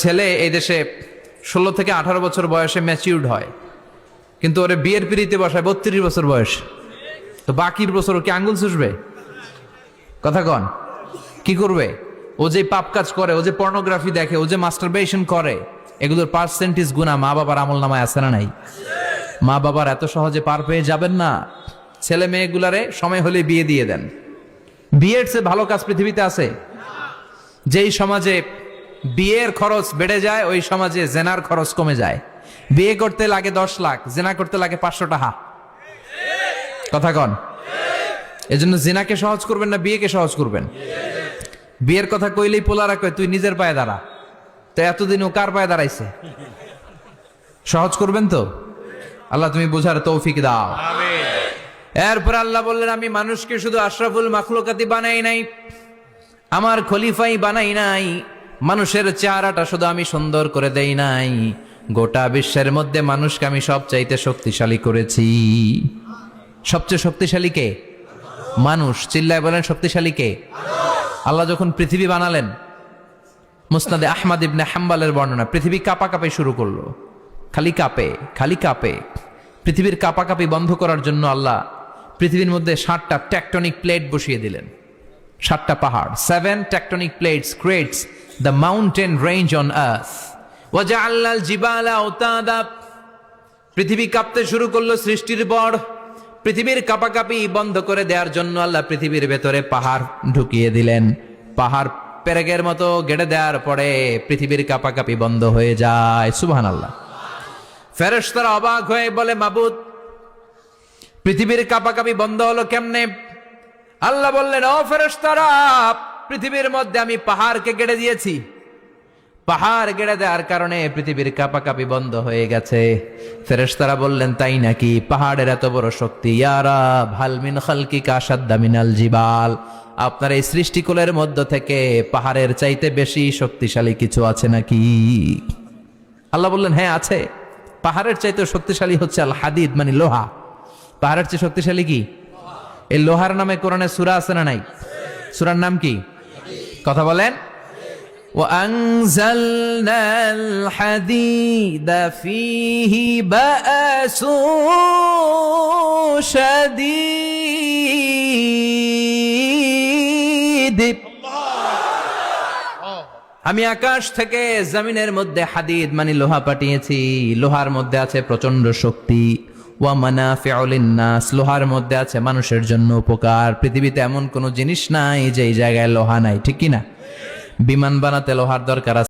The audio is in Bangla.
ছেলে এই দেশে 16 থেকে 18 বছর বয়সে ম্যাচিউরড হয়, কিন্তু ওরে বিয়ের পিড়িতে বসায় 32 বছর বয়স। তো বাকির বছর ও কি আঙ্গুল চুষবে? কথা কন, কি করবে? ও যে পাপ কাজ করে, ও যে পর্নোগ্রাফি দেখে, ও যে মাস্টারবেশন করে, এগুলোর পার্সেন্টেজ গুণা মা বাবার আমল নামায় আছে না নাই? মা বাবার এত সহজে পার পেয়ে যাবেন না। ছেলে মেয়েগুলারে সময় হলে বিয়ে দিয়ে দেন। বিয়ের চেয়ে ভালো কাজ পৃথিবীতে আছে? যেই সমাজে বিয়ের খরচ বেড়ে যায়, ওই সমাজে জেনার খরচ কমে যায়। বিয়ে করতে লাগে 10 লাখ, জেনা করতে লাগে 500 টাকা। কথা কন। এজন্য জিনাকে সহজ করবেন না বিয়েকে সহজ করবেন? বিয়ের কথা কইলেই পোলারা কয় তুই নিজের পায়ে দাঁড়া। তো এতদিন ও কার পায়ে দাঁড়াইছে? সহজ করবেন তো? আল্লাহ তুমি বোঝার তৌফিক দাও। এরপর আল্লাহ বললেন, আমি মানুষকে শুধু আশরাফুল মাখলুকাতি বানাই নাই, আমার খলিফাই বানাই নাই। মানুষের চেহারাটা শুধু আমি সুন্দর করে দেই নাই, গোটা বিশ্বের মধ্যে মানুষকে আমি সবচাইতে শক্তিশালী করেছি। সবচেয়ে শক্তিশালী কে? মানুষ। চিল্লায় বলেন শক্তিশালী কে? আল্লাহ যখন পৃথিবী বানালেন, মুসনাদে আহমদ ইবনে হাম্বালের বর্ণনা, পৃথিবী কাঁপাকাঁপি শুরু করলো। খালি কাঁপে, খালি কাঁপে। পৃথিবীর কাঁপাকাঁপি বন্ধ করার জন্য আল্লাহ পৃথিবীর মধ্যে 7টা টেকটনিক প্লেট বসিয়ে দিলেন। 7টা পাহাড়। 7 tectonic plates creates the mountain range on earth. وَجَعَلْنَا الْجِبَالَ أَوْتَادًا। পৃথিবী কাঁপতে শুরু করলো সৃষ্টির পর। পৃথিবীর কাঁপাকাঁপি বন্ধ করে দেওয়ার জন্য আল্লাহ পৃথিবীর ভেতরে পাহাড় ঢুকিয়ে দিলেন। পাহাড় পেরেকের মতো গেড়ে দেওয়ার পরে পৃথিবীর কাঁপাকাঁপি বন্ধ হয়ে যায়। সুবহানাল্লাহ। ফেরেশতারা অবাক হয়ে বলে, মাবুদ, পৃথিবীর কাঁপাকাঁপি বন্ধ হলো কেমনে? আল্লাহ বললেন, ও ফেরেশতারা, পৃথিবীর মধ্যে আমি পাহাড়কে গেড়ে দিয়েছি। পাহাড় গেড়ে দেওয়ার কারণে পৃথিবীর কাঁপাকাঁপি বন্ধ হয়ে গেছে। ফেরেশতারা বললেন, তাই নাকি? পাহাড়ের এত বড় শক্তি। ইয়া রাব, হাল মিন খালকিকা আশাদ্দা মিনাল জিবাল। আপনার এই সৃষ্টিকুলের মধ্য থেকে পাহাড়ের চাইতে বেশি শক্তিশালী কিছু আছে নাকি? আল্লাহ বললেন, হ্যাঁ আছে। পাহাড়ের চাইতে শক্তিশালী হচ্ছে আল হাদিদ, মানে লোহা। পাহাড়ের চেয়ে শক্তিশালী কি? এই লোহার নামে কোরআনে সূরা আছে না নাই? সূরার নাম কি? কথা বলেন। وَأَنزَلْنَا الْحَدِيدَ فِيهِ بَأْسٌ شَدِيدٌ। আমি আকাশ থেকে জমিনের মধ্যে হাদিদ মানে লোহা পাঠিয়েছি। লোহার মধ্যে আছে প্রচন্ড শক্তি। ওয়া মানাফিউ লিন-নাস, লোহার মধ্যে আছে মানুষের জন্য উপকার। পৃথিবীতে এমন কোন জিনিস নাই যে এই জায়গায় লোহা নাই, ঠিক কি না? বিমান বানাতে লোহার দরকার আছে।